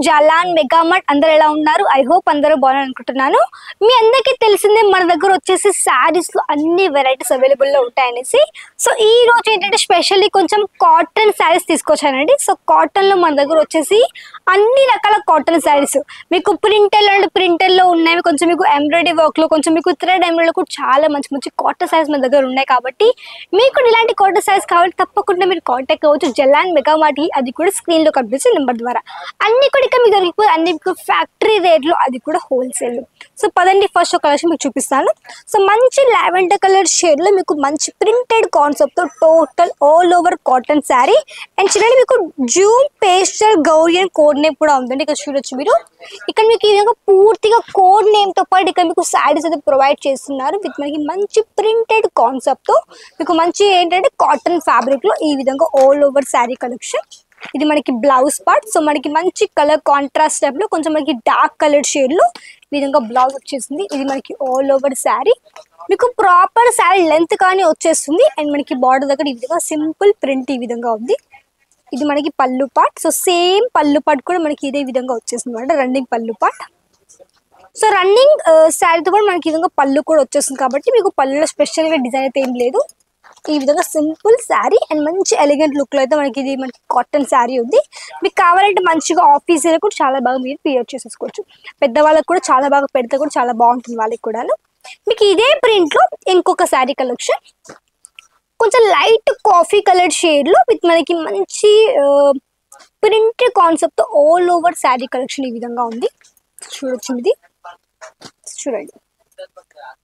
Jalan Megamart. అందరూ ఎలా ఉన్నారు? ఐ హోప్ అందరూ బాగున్నారు అనుకుంటున్నాను. మీ అందరికీ తెలిసిందే మన దగ్గర వచ్చేసి శారీస్ లో అన్ని వెరైటీస్ అవైలబుల్ లో ఉంటాయనేసి. సో ఈ రోజు ఏంటంటే స్పెషల్లీ కొంచెం కాటన్ శారీస్ తీసుకొచ్చానండి. సో కాటన్ లో మన దగ్గర వచ్చేసి అన్ని రకాల కాటన్ శారీస్ మీకు ప్రింటెడ్ లో ఉన్నాయి, కొంచెం మీకు ఎంబ్రాయిడరీ వర్క్ లో, కొంచెం మీకు థ్రెడ్ ఎంబ్రాయిడరీ కూడా చాలా మంచి మంచి కాటన్ శారీస్ మన దగ్గర ఉన్నాయి. కాబట్టి మీకు ఇలాంటి కాటన్ శారీస్ కావాలి తప్పకుండా మీరు కాంటాక్ట్ అవ్వచ్చు జలాన్ మెగామార్ట్. అది కూడా స్క్రీన్ లో కనిపించే నెంబర్ ద్వారా. అన్ని కూడా ఇక్కడ మీకు దొరికిపోయి అన్ని మీకు ఫ్యాక్టరీ రేట్ లో, అది కూడా హోల్సేల్. సో పదండి ఫస్ట్ కలెక్షన్ మీకు చూపిస్తాను. సో మంచి లావెండర్ కలర్ షేడ్ లో మీకు మంచి ప్రింటెడ్ కాన్సెప్ట్ తో total all over cotton sari. And చూడండి మీకు జూమ్ పేస్టల్ గౌరియన్ కోడ్ నేమ్ కూడా ఉందండి. ఇక్కడ చూడొచ్చు మీరు. ఇక్కడ మీకు ఈ విధంగా పూర్తిగా కోడ్ నేమ్ తో పాటు ఇక్కడ మీకు శారీస్ అయితే ప్రొవైడ్ చేస్తున్నారు విత్ మనకి మంచి ప్రింటెడ్ కాన్సెప్ట్ తో. మీకు మంచి ఏంటంటే కాటన్ ఫ్యాబ్రిక్ లో ఈ విధంగా ఆల్ ఓవర్ శారీ కలెక్షన్. ఇది మనకి బ్లౌజ్ పార్ట్. సో మనకి మంచి కలర్ కాంట్రాస్ట్ టైప్ లో కొంచెం మనకి డార్క్ కలర్ షేడ్ లో ఈ విధంగా బ్లౌజ్ వచ్చేసింది. ఇది మనకి ఆల్ ఓవర్ శారీ. మీకు ప్రాపర్ శారీ లెంత్ కానీ వచ్చేస్తుంది. అండ్ మనకి బార్డర్ దగ్గర ఈ విధంగా సింపుల్ ప్రింట్ ఈ విధంగా ఉంది. ఇది మనకి పళ్ళు పార్ట్. సో సేమ్ పళ్ళు పార్ట్ కూడా మనకి ఇదే విధంగా వచ్చేసింది అనమాట, రన్నింగ్ పళ్ళు పార్ట్. సో రన్నింగ్ శారీతో కూడా మనకి ఈ విధంగా పళ్ళు కూడా వచ్చేస్తుంది. కాబట్టి మీకు పళ్ళులో స్పెషల్ గా డిజైన్ అయితే ఏం లేదు. ఈ విధంగా సింపుల్ శారీ అండ్ మంచి ఎలిగెంట్ లుక్ లో అయితే మనకి ఇది మనకి కాటన్ శారీ ఉంది. మీకు కావాలంటే మంచిగా ఆఫీస్ కూడా చాలా బాగా మీరు పియర్ చేసేసుకోవచ్చు. పెద్దవాళ్ళకి కూడా చాలా బాగా పెడితే కూడా చాలా బాగుంటుంది వాళ్ళకి కూడా. మీకు ఇదే ప్రింట్ లో ఇంకొక శారీ కలెక్షన్ కొంచెం లైట్ కాఫీ కలర్ షేడ్ లో విత్ మనకి మంచి ప్రింట్ కాన్సెప్ట్ తో ఆల్ ఓవర్ శారీ కలెక్షన్ ఈ విధంగా ఉంది. చూడొచ్చు ఇది. చూడండి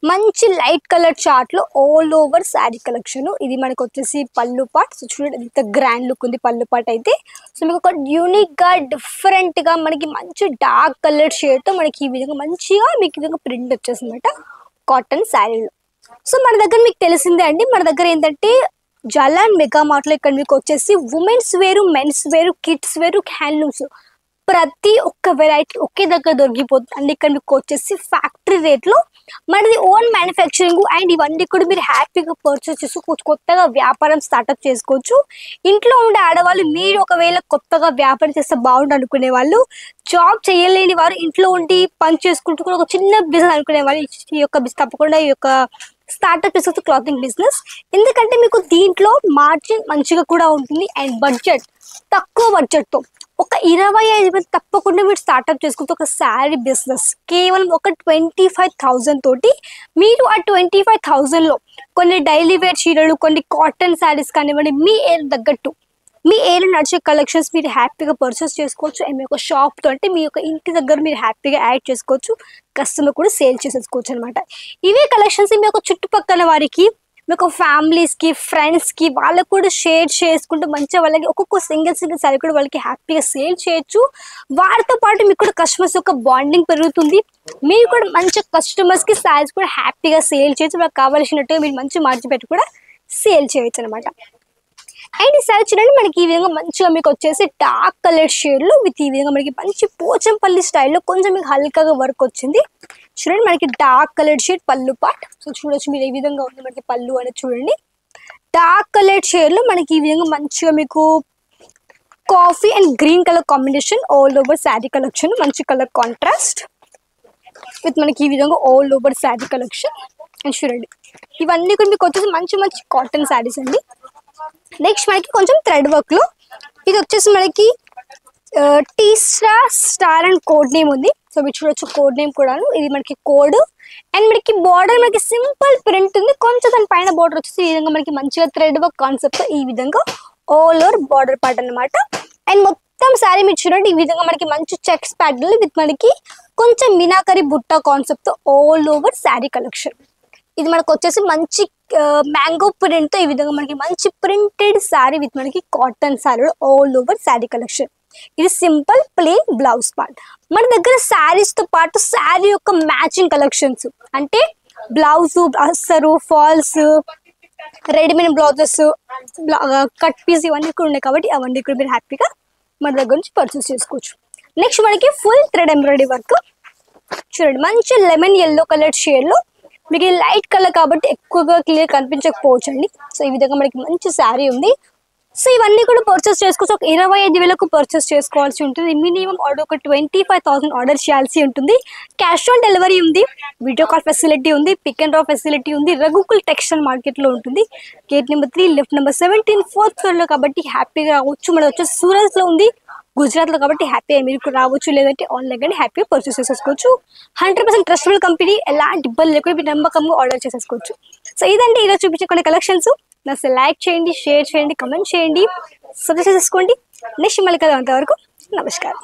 మంచి లైట్ కలర్ చార్ట్ లో ఆల్ ఓవర్ శారీ కలెక్షన్. ఇది మనకు వచ్చేసి పళ్ళు పార్ట్. సో చూడండి ఎంత గ్రాండ్ లుక్ ఉంది పళ్ళు పార్ట్ అయితే. సో మీకు ఒక యూనిక్ గా డిఫరెంట్ గా మనకి మంచి డార్క్ కలర్ షేడ్ తో మనకి ఈ విధంగా మంచిగా మీకు ఈ విధంగా ప్రింట్ వచ్చేసింది అనమాట కాటన్ శారీలో. సో మన దగ్గర మీకు తెలిసిందే అండి, మన దగ్గర ఏంటంటే జలాన్ మెగామార్ట్ లో ఇక్కడ మీకు వచ్చేసి ఉమెన్స్ వేరు, మెన్స్ వేరు, కిడ్స్ వేరు, హ్యాండ్లూమ్స్ ప్రతి ఒక్క వెరైటీ ఒకే దగ్గర దొరికిపోతుంది. అండ్ ఇక్కడ మీకు వచ్చేసి ఫ్యాక్టరీ రేట్ లో మనది ఓన్ మ్యానుఫ్యాక్చరింగ్. అండ్ ఇవన్నీ కూడా మీరు హ్యాపీగా పర్చేస్ చేసుకోవచ్చు. కొత్తగా వ్యాపారం స్టార్ట్అప్ చేసుకోవచ్చు. ఇంట్లో ఉండే ఆడవాళ్ళు మీరు ఒకవేళ కొత్తగా వ్యాపారం చేస్తే బాగుండు అనుకునే వాళ్ళు, జాబ్ చేయలేని వారు ఇంట్లో ఉండి పని చేసుకుంటూ కూడా ఒక చిన్న బిజినెస్ అనుకునే వాళ్ళు ఈ యొక్క తప్పకుండా ఈ యొక్క స్టార్ట్అప్ చేసేది క్లాతింగ్ బిజినెస్. ఎందుకంటే మీకు దీంట్లో మార్జిన్ మంచిగా కూడా ఉంటుంది. అండ్ బడ్జెట్ తక్కువ బడ్జెట్ తో ఒక 25,000 తప్పకుండా మీరు స్టార్ట్అప్ చేసుకుంటే ఒక శారీ బిజినెస్ కేవలం ఒక 25,000 తోటి మీరు ఆ 25,000 లో కొన్ని డైలీ వేర్ చీరలు, కొన్ని కాటన్ శారీస్ కానివ్వండి, మీ ఏర్ తగ్గట్టు మీ ఏర్ నడిచే కలెక్షన్స్ మీరు హ్యాపీగా పర్చేస్ చేసుకోవచ్చు. అండ్ మీ యొక్క షాప్తో అంటే మీ యొక్క ఇంటి దగ్గర మీరు హ్యాపీగా యాడ్ చేసుకోవచ్చు. కస్టమర్ కూడా సేల్ చేసేసుకోవచ్చు అనమాట. ఇవే కలెక్షన్స్ మీ యొక్క చుట్టుపక్కల వారికి, మీకు ఫ్యామిలీస్కి, ఫ్రెండ్స్కి వాళ్ళకు కూడా షేర్ చేసుకుంటూ మంచిగా వాళ్ళకి ఒక్కొక్క సింగిల్ శారీ కూడా వాళ్ళకి హ్యాపీగా సేల్ చేయొచ్చు. వారితో పాటు మీకు కూడా కస్టమర్స్ యొక్క బాండింగ్ పెరుగుతుంది. మీరు కూడా మంచి కస్టమర్స్కి శారీస్ కూడా హ్యాపీగా సేల్ చేయొచ్చు. వాళ్ళకి కావాల్సినట్టుగా మీరు మంచి మార్జిన్ పెట్టి కూడా సేల్ చేయొచ్చు అనమాట. అండ్ ఈ శారీ చూడండి మనకి ఈ విధంగా మంచిగా మీకు వచ్చేసి డార్క్ కలర్ షేడ్ లో విత్ ఈ విధంగా మనకి మంచి పోచంపల్లి స్టైల్లో కొంచెం మీకు హల్కాగా వర్క్ వచ్చింది. చూడండి మనకి డార్క్ కలర్ షేడ్ పళ్ళు పార్ట్. సో చూడొచ్చు మీరు ఏ విధంగా ఉంది మనకి పళ్ళు అనేది. చూడండి డార్క్ కలర్ షేడ్ లో మనకి ఈ విధంగా మంచిగా మీకు coffee and green colour combination all over saree collection. మంచి కలర్ కాంట్రాస్ట్ విత్ మనకి ఈ విధంగా all over saree collection. And చూడండి ఇవన్నీ కూడా మీకు వచ్చేసి మంచి మంచి కాటన్ శారీస్ అండి. నెక్స్ట్ మనకి కొంచెం థ్రెడ్ వర్క్ లో ఇది వచ్చేసి మనకి టీస్రా స్టార్ అండ్ కోడ్ నేమ్ ఉంది. సో మీరు చూడొచ్చు కోడ్ నేమ్ కూడా. ఇది మనకి కోడ్. అండ్ మనకి బార్డర్ మనకి సింపుల్ ప్రింట్ ఉంది. కొంచెం దాని పైన బార్డర్ వచ్చేసి ఈ విధంగా మనకి మంచిగా థ్రెడ్ వర్క్ కాన్సెప్ట్ ఈ విధంగా ఆల్ ఓవర్ బార్డర్ పార్ట్ అనమాట. అండ్ మొత్తం శారీ మీరు చూడండి ఈ విధంగా మనకి మంచి చెక్స్ ప్యాటర్న్ విత్ మనకి కొంచెం మీనాకరి బుట్ట concept all over saree collection. ఇది మనకు వచ్చేసి మంచి మ్యాంగో ప్రింట్ తో ఈ విధంగా మనకి మంచి ప్రింటెడ్ శారీ విత్ మనకి cotton saree all over saree collection. ఇది సింపుల్ ప్లెయిన్ బ్లౌజ్ పార్ట్. మన దగ్గర శారీస్ తో పాటు శారీ యొక్క మ్యాచింగ్ కలెక్షన్స్ అంటే బ్లౌజ్, అస్సరు, falls, readymade blouses, cut piece ఇవన్నీ కూడా ఉన్నాయి. కాబట్టి అవన్నీ కూడా మీరు హ్యాపీగా మన దగ్గర నుంచి పర్చేస్ చేసుకోవచ్చు. నెక్స్ట్ మనకి ఫుల్ థ్రెడ్ ఎంబ్రాయిడరీ వర్క్. చూడండి మంచి లెమన్ ఎల్లో కలర్ షేడ్ లో మీకు లైట్ కలర్ కాబట్టి ఎక్కువగా క్లియర్ కనిపించకపోవచ్చు అండి. సో ఈ విధంగా మనకి మంచి శారీ ఉంది. సో ఇవన్నీ కూడా పర్చేస్ చేసుకోవచ్చు. ఒక 25,000కు పర్చేస్ చేసుకోవాల్సి ఉంటుంది. మినిమం ఆర్డర్ ఒక 25,000 ఆర్డర్ చేయాల్సి ఉంటుంది. క్యాష్ ఆన్ డెలివరీ ఉంది, వీడియో కాల్ ఫెసిలిటీ ఉంది, పిక్ అండ్ డ్రాప్ ఫెసిలిటీ ఉంది. రఘుకుల్ టెక్స్టైల్ మార్కెట్లో ఉంటుంది. Gate number 3 lift number 17 4th ఫ్లోర్లో. కాబట్టి హ్యాపీగా రావచ్చు. మనం వచ్చేసి సూరత్లో ఉంది, గుజరాత్లో. కాబట్టి హ్యాపీగా మీరు రావచ్చు, లేదంటే ఆన్లైన్ కానీ హ్యాపీగా పర్చేస్ చేసేసుకోవచ్చు. 100% ట్రస్టబుల్ కంపెనీ, ఎలాంటి ఇబ్బంది లేకుండా మీరు నమ్మకంగా ఆర్డర్ చేసేసుకోవచ్చు. సో ఇదంటే ఈరోజు చూపించే కొన్ని కలెక్షన్స్. నన్ను లైక్ చేయండి, షేర్ చేయండి, కమెంట్ చేయండి, సబ్స్క్రైబ్ చేసుకోండి. నెక్స్ట్ మళ్ళీ కదా, అంతవరకు నమస్కారం.